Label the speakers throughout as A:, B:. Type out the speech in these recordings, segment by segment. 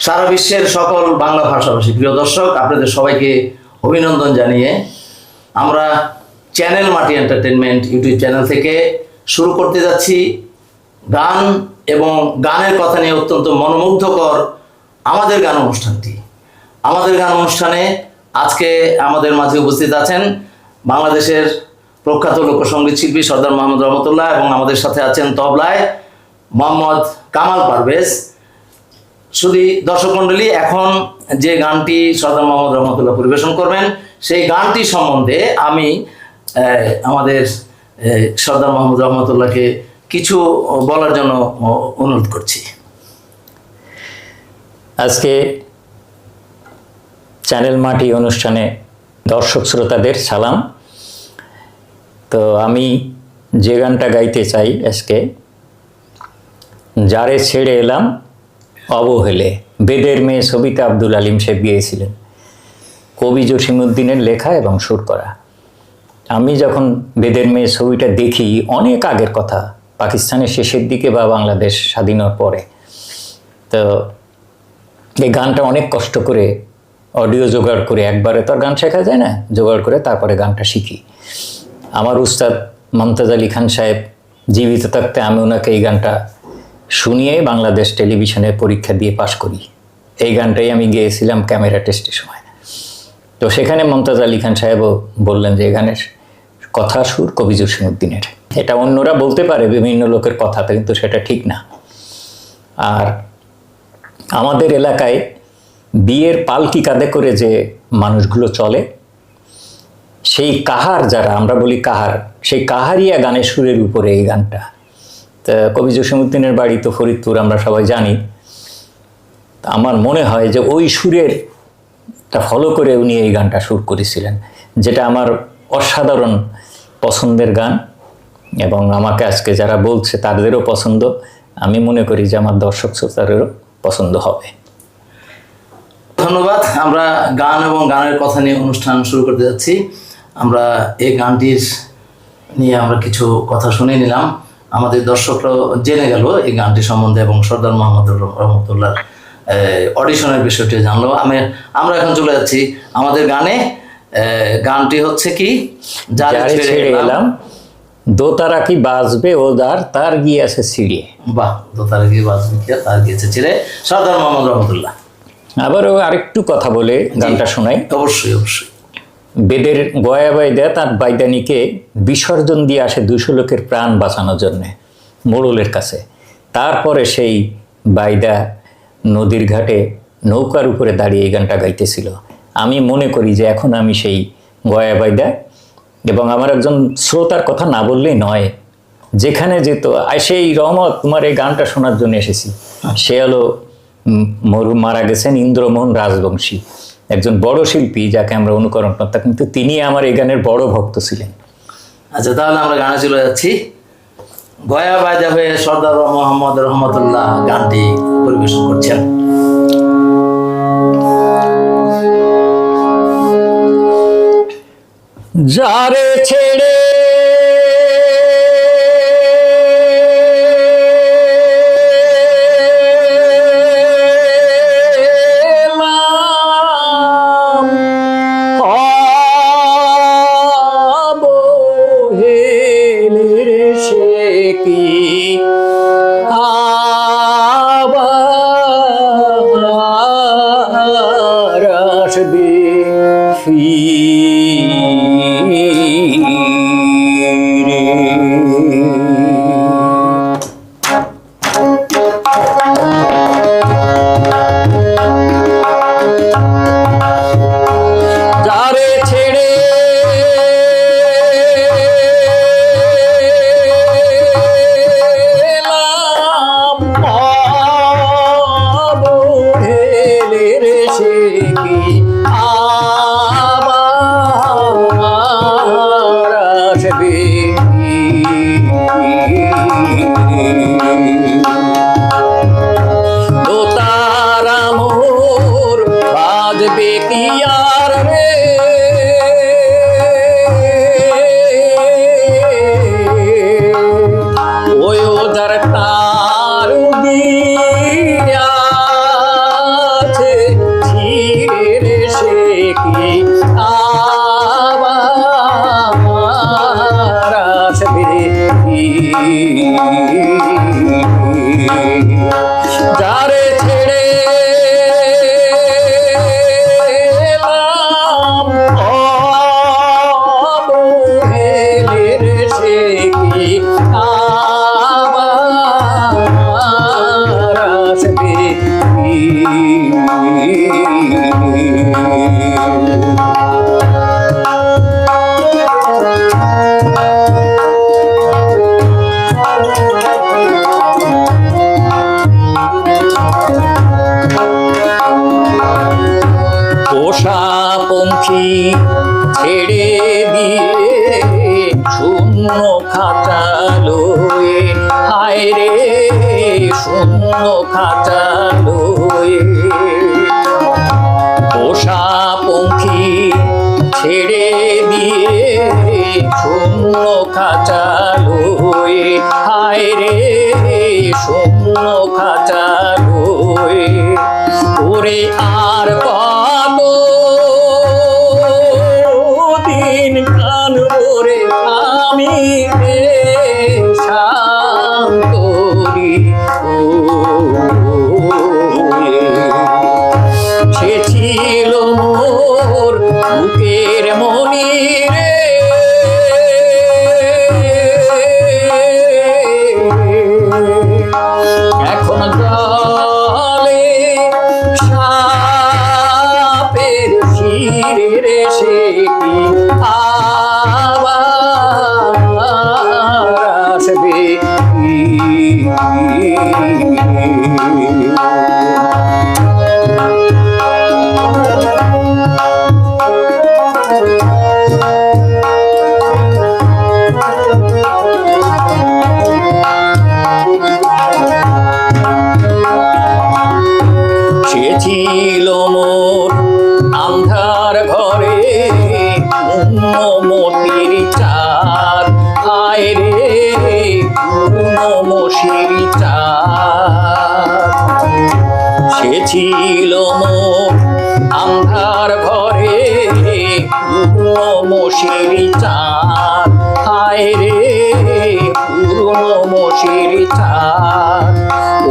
A: সারা বিশ্বের সকল বাংলা ভাষাভাষী প্রিয় দর্শক, আপনাদের সবাইকে অভিনন্দন জানিয়ে আমরা চ্যানেল মাটি এন্টারটেনমেন্ট ইউটিউব চ্যানেল থেকে শুরু করতে যাচ্ছি গান এবং গানের কথা নিয়ে অত্যন্ত মনোমুগ্ধকর আমাদের গান অনুষ্ঠানটি। আমাদের গান অনুষ্ঠানে আজকে আমাদের মাঝে উপস্থিত আছেন বাংলাদেশের প্রখ্যাত লোকসঙ্গীত শিল্পী সর্দার মোহাম্মদ রহমতুল্লাহ এবং আমাদের সাথে আছেন তবলায় মোহাম্মদ কামাল পারভেজ। শুধু দর্শক মণ্ডলী, এখন যে গানটি সর্দার মোহাম্মদ রহমতুল্লাহ পরিবেশন করবেন সেই গানটি সম্বন্ধে আমি আমাদের সর্দার মোহাম্মদ রহমতুল্লাহকে কিছু বলার জন্য অনুরোধ করছি।
B: আজকে চ্যানেল মাটি অনুষ্ঠানে দর্শক শ্রোতাদের সালাম। তো আমি যে গানটা গাইতে চাই আজকে, যারে ছেড়ে এলাম অবহেলে, বেদের মেয়ে সবিতা আব্দুল আলিম সাহেব গিয়েছিলেন, কবি জসিমউদ্দিনের লেখা এবং সুর করা। আমি যখন বেদের মেয়ে ছবিটা দেখি, অনেক আগের কথা, পাকিস্তানের শেষের দিকে বা বাংলাদেশ স্বাধীনের পরে, তো এই গানটা অনেক কষ্ট করে অডিও জোগাড় করে, একবারে তো আর গান শেখা যায় না, জোগাড় করে তারপরে গানটা শিখি। আমার উস্তাদ মমতাজ আলী খান সাহেব জীবিত থাকতে আমি ওনাকে এই গানটা শুনিয়ে বাংলাদেশ টেলিভিশনে পরীক্ষা দিয়ে পাশ করি। এই গানটাই আমি গেয়েছিলাম ক্যামেরা টেস্টের সময়। তো সেখানে মমতাজ আলী খান সাহেবও বললেন যে এই গানের কথা সুর কবি জসিমউদ্দিনের। এটা অন্যরা বলতে পারে বিভিন্ন লোকের কথা, কিন্তু সেটা ঠিক না। আর আমাদের এলাকায় বিয়ের পালকি কাঁধে করে যে মানুষগুলো চলে, সেই কাহার, যারা আমরা বলি কাহার, সেই কাহারিয়া গানের সুরের উপরে এই গানটা। তা কবি জসিমউদ্দিনের বাড়ি তো ফরিদপুর, আমরা সবাই জানি। আমার মনে হয় যে ওই সুরেরটা ফলো করে উনি এই গানটা সুর করেছিলেন, যেটা আমার অসাধারণ পছন্দের গান এবং আমাকে আজকে যারা বলছে তাদেরও পছন্দ। আমি মনে করি যে আমার দর্শক শ্রোতাদেরও পছন্দ হবে।
A: ধন্যবাদ। আমরা গান এবং গানের কথা নিয়ে অনুষ্ঠান শুরু করতে যাচ্ছি। আমরা এই গানটির নিয়ে আমরা কিছু কথা শুনে নিলাম, আমাদের দর্শকরাও জেনে গেল এই গানটি সম্বন্ধে এবং সর্দার মোহাম্মদ রহমতুল্লাহর অডিশনের বিষয়টি জানলো। আমরা এখন চলে যাচ্ছি আমাদের গানে। গানটি হচ্ছে কি,
B: যারে ছেড়ে এলাম দোতারা কি বাজবে ও দ্বার তার গিয়েছে ছিঁড়ে।
A: বাহ, দোতারা কি বাজবে কি তার গিয়েছে ছিঁড়ে, সর্দার মোহাম্মদ রহমতুল্লাহ।
B: আবারও আরেকটু কথা বলে গানটা শোনাই।
A: অবশ্যই অবশ্যই।
B: বেদের গয়া বাইদা তার বাইদানিকে বিসর্জন দিয়ে আসে 200 লোকের প্রাণ বাঁচানোর জন্যে মোড়লের কাছে। তারপরে সেই বাইদা নদীর ঘাটে নৌকার উপরে দাঁড়িয়ে এই গানটা গাইতেছিল। আমি মনে করি যে এখন আমি সেই গয়া বাইদা, এবং আমার একজন শ্রোতার কথা না বললেই নয়, যেখানে যেত সেই রহমত তোমার এই গানটা শোনার জন্য এসেছি। সে হলো মারা গেছেন ইন্দ্রমোহন রাজবংশী, একজন বড় শিল্পী যাকে আমরা অনুকরণ করতাম, কিন্তু তিনি আমার এই গানের বড় ভক্ত ছিলেন।
A: আচ্ছা, তাহলে আমরা গানে চলে যাচ্ছি। গয়া বাইদা হয়ে সর্দার মোহাম্মদ রহমতুল্লাহ গানটি পরিবেশন করছেন।
B: যারে ছেড়ে কি আবার আসবে কি? যারে ছেড়ে এলাম অবহেলের সে কি আবার আসবে কি? পোষা পঙ্খী ছেড়ে দিয়ে শূন্য খাঁচা লয়ে, হায় রে শূন্য খাঁচা লয়ে। পোষা পঙ্খী ছেড়ে দিয়ে শূন্য খাঁচা লয়ে, হায় রে শূন্য খাঁচা লয়ে। ওরে আর কত দিন কান ভরে আমি শান্তরি সে ছিল মোর বুকের মনি রে। এখন জলে সাপের শিরে রে সে কি আবার আসবে কি? সে ছিল মোর আন্ধার ঘরে মতির চাঁদ, হায় রে মশির চাঁদ। সে ছিল মোর আন্ধার ঘরে মশির চাঁদ, হায় রে মশির চাঁদ।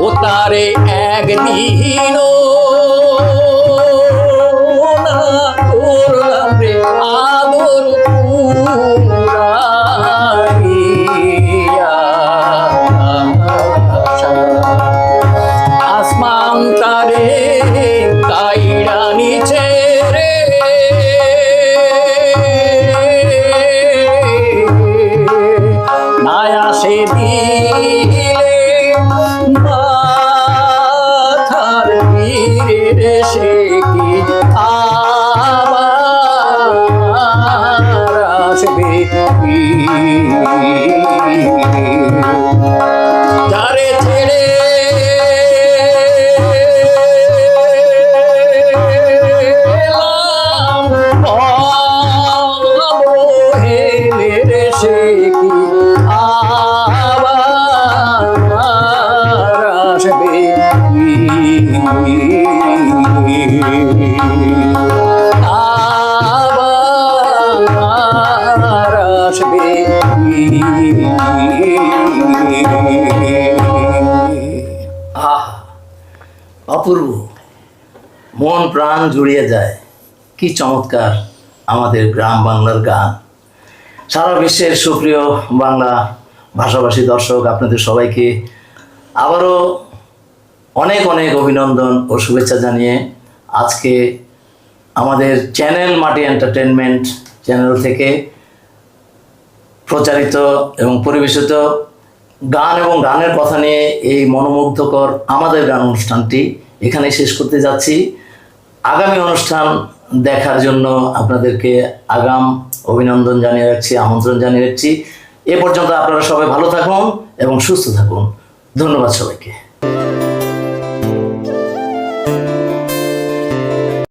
B: ও তারে একদিন না করলাম রে আদর পুরাইয়া। আসমান তারে কাইড়া নিচে রে, নায়া সে দিলে মাথার ভিড়ে রে সে কি আবার আসবে কি? যারে ছেড়ে এলাম অবহেলের সে কি আবার আসবে কি? আবার আসবে কি?
A: আহ, অপূর্ব, মন প্রাণ জুড়িয়ে যায়। কি চমৎকার আমাদের গ্রাম বাংলার গান। সারা বিশ্বের সুপ্রিয় বাংলা ভাষাভাষী দর্শক, আপনাদের সবাইকে আবারও অনেক অনেক অভিনন্দন ও শুভেচ্ছা জানিয়ে আজকে আমাদের চ্যানেল মাটি এন্টারটেনমেন্ট চ্যানেল থেকে প্রচারিত এবং পরিবেশিত গান এবং গানের কথা নিয়ে এই মনোমুগ্ধকর আমাদের গান অনুষ্ঠানটি এখানে শেষ করতে যাচ্ছি। আগামী অনুষ্ঠান দেখার জন্য আপনাদেরকে আগাম অভিনন্দন জানিয়ে রাখছি, আমন্ত্রণ জানিয়ে রাখছি। এ পর্যন্ত আপনারা সবাই ভালো থাকুন এবং সুস্থ থাকুন। ধন্যবাদ সবাইকে।